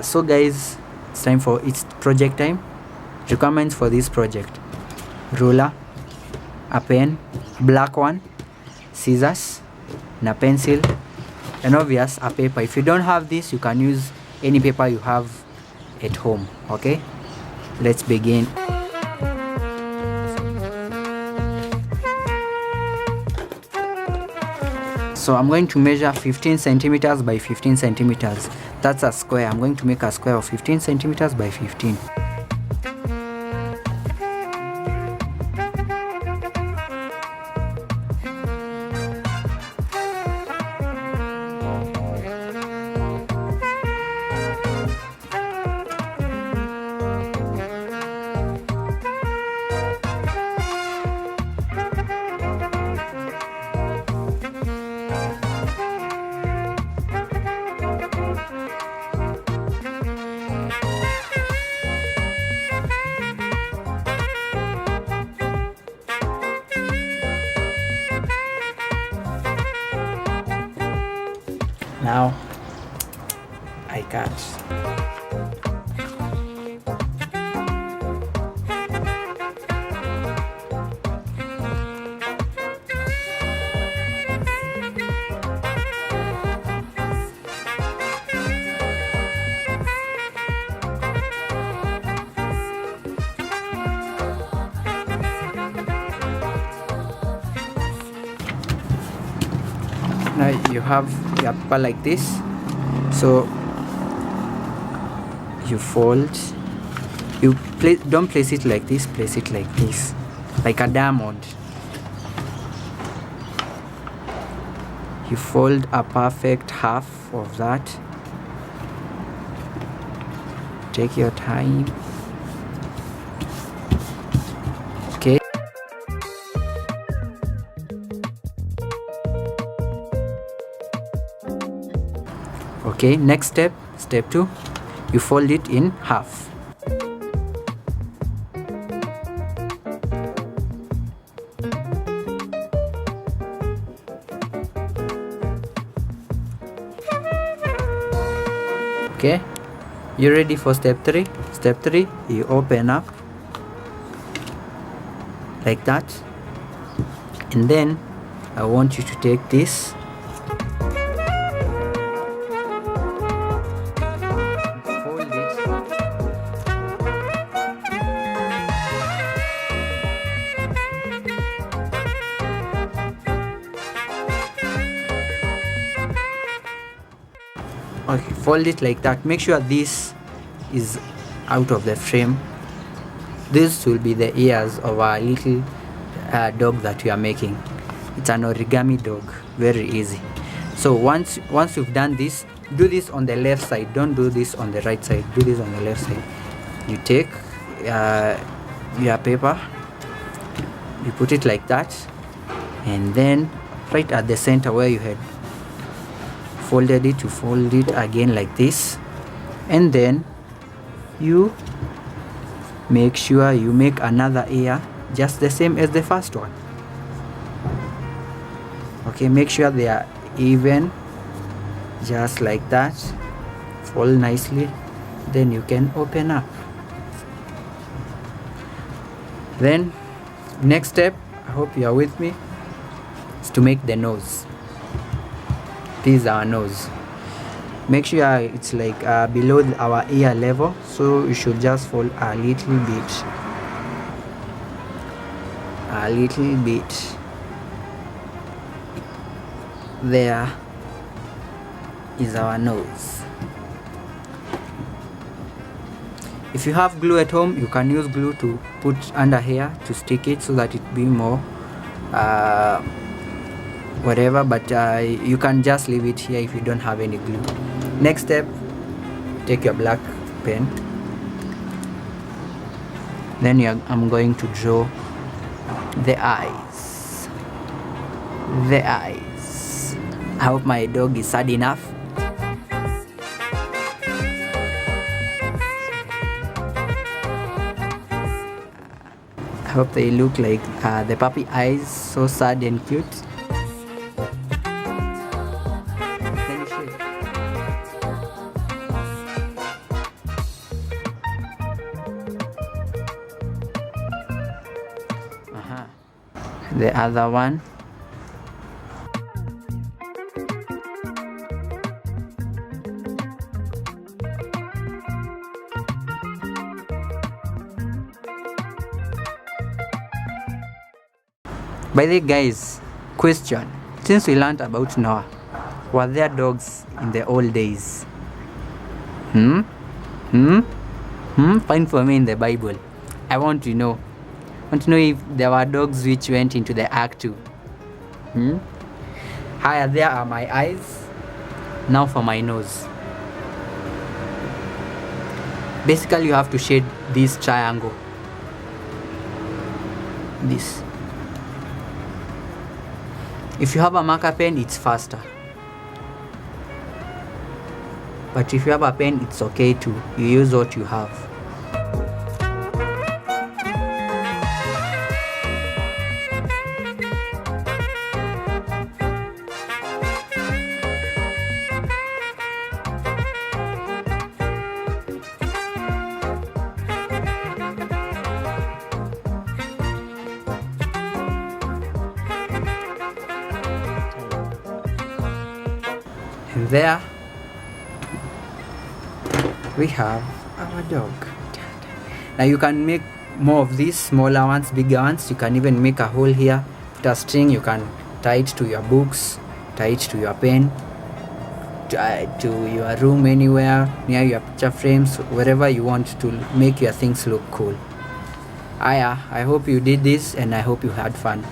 So guys, it's project time. Requirements for this project: ruler, a pen, black one, scissors, and a pencil, and obvious a paper. If you don't have this, you can use any paper you have at home. Okay, let's begin. So I'm going to measure 15 centimeters by 15 centimeters. That's a square. I'm going to make a square of 15 centimeters by 15. Now I cut. Now you have your paper like this, so you fold, don't place it like this, place it like this, like a diamond. You fold a perfect half of that. Take your time. Okay. Okay, next step, step 2, you fold it in half. Okay, you ready for step 3? Step 3, you open up like that, and then I want you to take this, okay, fold it like that. Make sure this is out of the frame. This will be the ears of our little dog that we are making. It's an origami dog, very easy. So once you've done this, do this on the left side, don't do this on the right side, do this on the left side. You take your paper, you put it like that, and then right at the center where you had folded it, you fold it again like this, and then you make sure you make another ear just the same as the first one. Okay, make sure they are even, just like that. Fold nicely, then you can open up. Then next step, I hope you are with me, is to make the nose. This is our nose. Make sure it's like below our ear level, so you should just fold a little bit. A little bit. There is our nose. If you have glue at home, you can use glue to put under here to stick it so that it be more whatever, but you can just leave it here if you don't have any glue. Next step, take your black pen, then I'm going to draw the eyes. The eyes. I hope my dog is sad enough. I hope they look like the puppy eyes, so sad and cute. the other one. By the way, guys, question. Since we learned about Noah, were there dogs in the old days? Find for me in the Bible. I want to know. If there were dogs which went into the ark too. Hi, there are my eyes. Now for my nose. Basically, you have to shade this triangle. This. If you have a marker pen, it's faster. But if you have a pen, it's okay too. You use what you have. And there we have our dog. Now you can make more of these smaller ones, bigger ones. You can even make a hole here, put a string. You can tie it to your books, tie it to your pen, tie it to your room, anywhere near your picture frames, wherever you want to make your things look cool. I hope you did this and I hope you had fun.